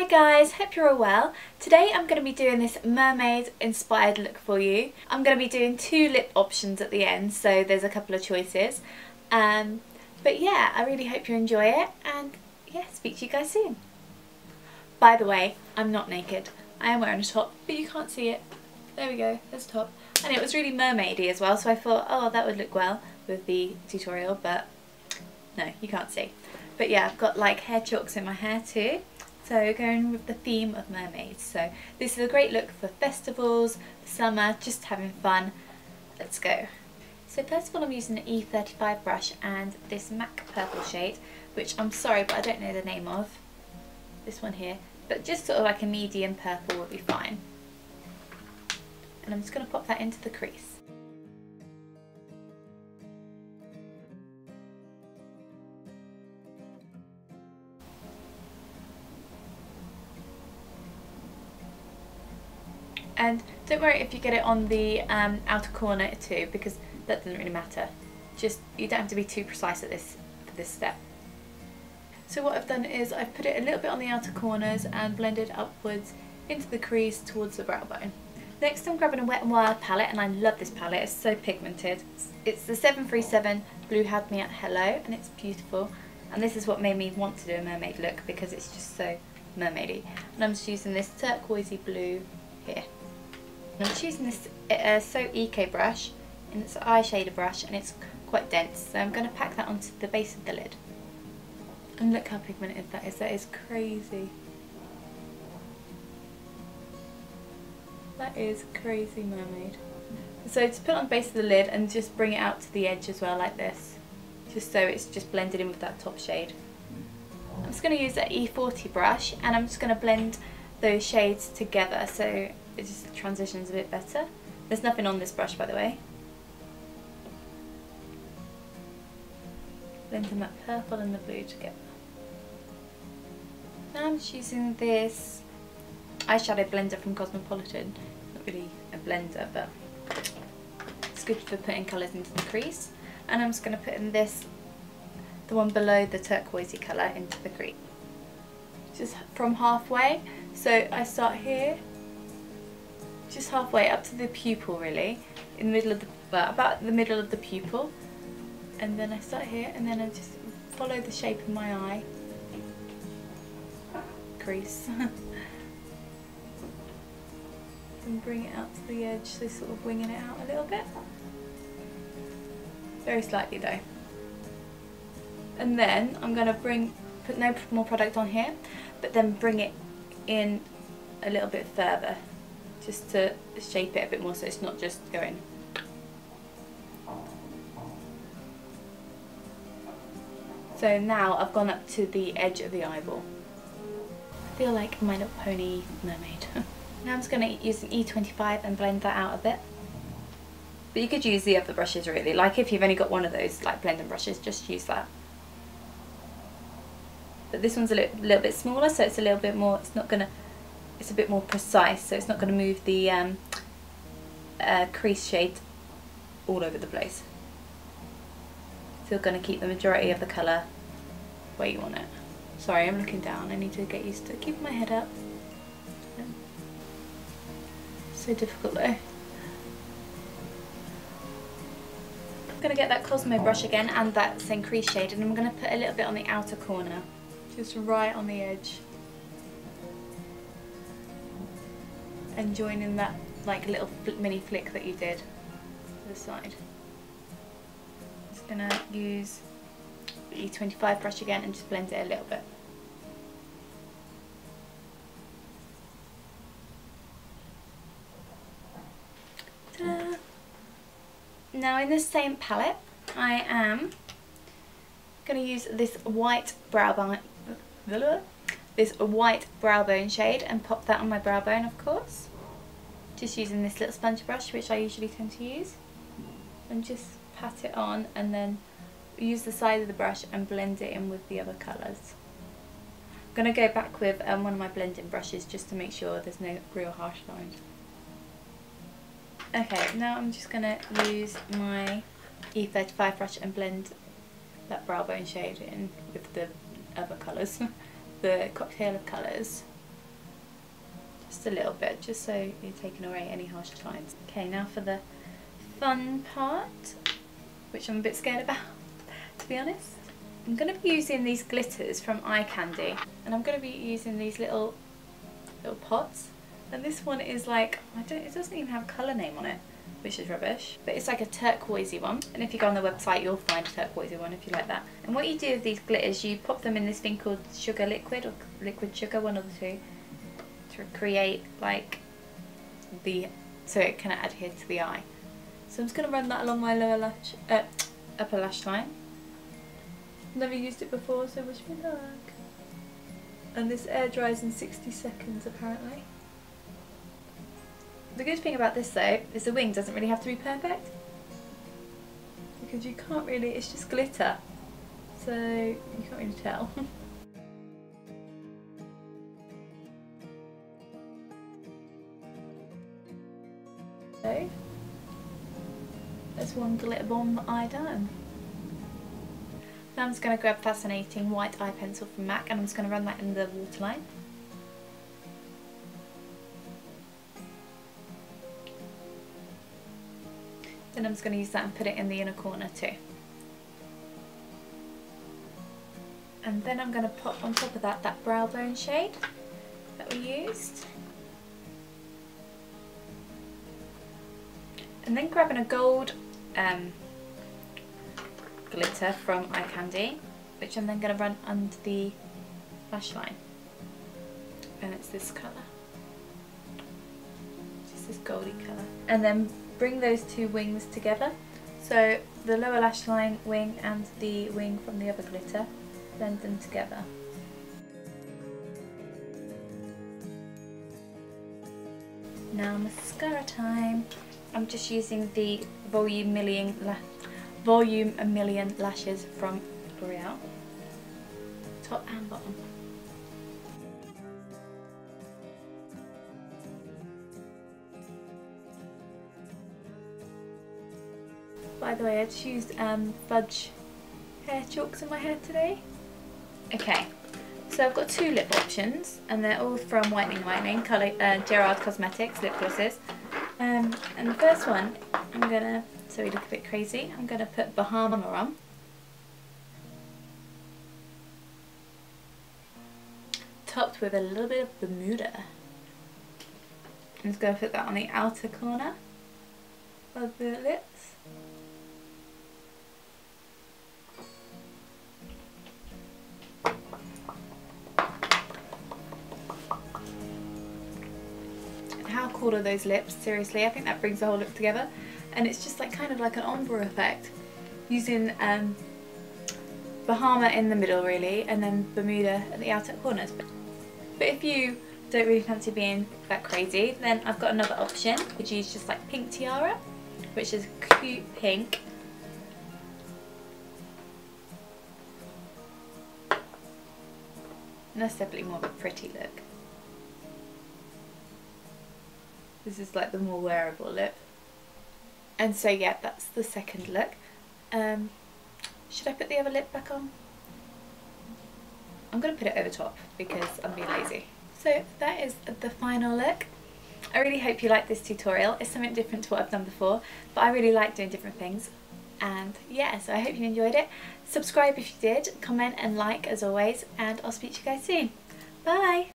Hi guys, hope you're all well. Today I'm going to be doing this mermaid inspired look for you. I'm going to be doing two lip options at the end, so there's a couple of choices. But yeah, I really hope you enjoy it, and yeah, speak to you guys soon. By the way, I'm not naked. I am wearing a top, but you can't see it. There we go, there's the top. And it was really mermaidy as well, so I thought, oh, that would look well with the tutorial, but no, you can't see. But yeah, I've got like hair chalks in my hair too. So going with the theme of mermaids. So this is a great look for festivals, summer, just having fun. Let's go. So first of all I'm using an E35 brush and this MAC purple shade, which I'm sorry but I don't know the name of. This one here. But just sort of like a medium purple would be fine. And I'm just going to pop that into the crease. And don't worry if you get it on the outer corner too, because that doesn't really matter. Just, you don't have to be too precise at this for this step. So what I've done is I've put it a little bit on the outer corners and blended upwards into the crease towards the brow bone. Next I'm grabbing a Wet n Wild palette, and I love this palette, it's so pigmented. It's the 737 Blue Had Me at Hello, and it's beautiful. And this is what made me want to do a mermaid look, because it's just so mermaidy. And I'm just using this turquoisey blue here. I'm just using this So Eco brush, and it's an eyeshadow brush, and it's quite dense, so I'm going to pack that onto the base of the lid. And look how pigmented that is crazy. That is crazy mermaid. So to put on the base of the lid and just bring it out to the edge as well like this, just so it's just blended in with that top shade. I'm just going to use that E40 brush, and I'm just going to blend those shades together so it just transitions a bit better. There's nothing on this brush, by the way. Blending that purple and the blue together. Now I'm just using this eyeshadow blender from Cosmopolitan. Not really a blender, but it's good for putting colours into the crease. And I'm just going to put in this, the one below the turquoisey colour, into the crease. Just from halfway. So I start here, just halfway up to the pupil really, in the middle of the, well, about the middle of the pupil. And then I start here, and then I just follow the shape of my eye. Crease. And bring it out to the edge, so sort of winging it out a little bit. Very slightly though. And then I'm going to put no more product on here, but then bring it in a little bit further, just to shape it a bit more so it's not just going. So now I've gone up to the edge of the eyeball. I feel like my little pony mermaid. Now I'm just going to use an E25 and blend that out a bit. But you could use the other brushes really, like if you've only got one of those like blending brushes, just use that. But this one's a little bit smaller, so it's a little bit more, it's a bit more precise, so it's not going to move the crease shade all over the place. Still going to keep the majority of the colour where you want it. Sorry, I'm looking down, I need to get used to keeping my head up. So difficult though. I'm going to get that Cosmo brush again and that same crease shade, and I'm going to put a little bit on the outer corner, just right on the edge, and join in that like little mini flick that you did to the side. Just going to use the E25 brush again and just blend it a little bit. Ta-da! Now in this same palette I am going to use this white brow bone shade and pop that on my brow bone, of course. Just using this little sponge brush, which I usually tend to use, and just pat it on, and then use the side of the brush and blend it in with the other colours. I'm going to go back with one of my blending brushes just to make sure there's no real harsh lines. Okay, now I'm just going to use my E35 brush and blend that brow bone shade in with the other colours, the cocktail of colours. Just a little bit, just so you're taking away any harsh lines. Okay, now for the fun part, which I'm a bit scared about, to be honest. I'm going to be using these glitters from iCandy, and I'm going to be using these little pots. And this one is like, it doesn't even have a colour name on it, which is rubbish. But it's like a turquoisey one. And if you go on the website, you'll find a turquoisey one if you like that. And what you do with these glitters, you pop them in this thing called sugar liquid, or liquid sugar, one of the two, to create like so it can adhere to the eye. So I'm just going to run that along my lower lash, upper lash line. Never used it before, so wish me luck. And this air dries in 60 seconds apparently. The good thing about this though is the wing doesn't really have to be perfect, because you can't really, it's just glitter, so you can't really tell. So there's one glitter bomb eye done. Now I'm just going to grab Fascinating white eye pencil from MAC, and I'm just going to run that in the waterline. Then I'm just going to use that and put it in the inner corner too. And then I'm going to pop on top of that brow bone shade that we used. And then grabbing a gold glitter from iCandy, which I'm then going to run under the lash line, and it's this colour, just this goldy colour. And then bring those two wings together, so the lower lash line wing and the wing from the other glitter, blend them together. Now mascara time. I'm just using the Volume a Million lashes from L'Oreal, top and bottom. By the way, I just used fudge hair chalks in my hair today. Okay, so I've got two lip options, and they're all from Whitening, Gerard Cosmetics lip glosses. And the first one, I'm gonna, so we look a bit crazy, I'm gonna put Bahama on. Topped with a little bit of Bermuda. I'm just gonna put that on the outer corner of the lips. How cool are those lips? Seriously, I think that brings the whole look together, and it's just like kind of like an ombre effect, using Bahama in the middle really, and then Bermuda at the outer corners. But if you don't really fancy being that crazy, then I've got another option, which is just like Pink Tiara, which is cute pink. And that's definitely more of a pretty look. This is like the more wearable lip. And so yeah, that's the second look. Should I put the other lip back on? I'm going to put it over top because I'm being lazy. So that is the final look. I really hope you like this tutorial. It's something different to what I've done before, but I really like doing different things. And yeah, so I hope you enjoyed it. Subscribe if you did, comment and like as always, and I'll speak to you guys soon. Bye!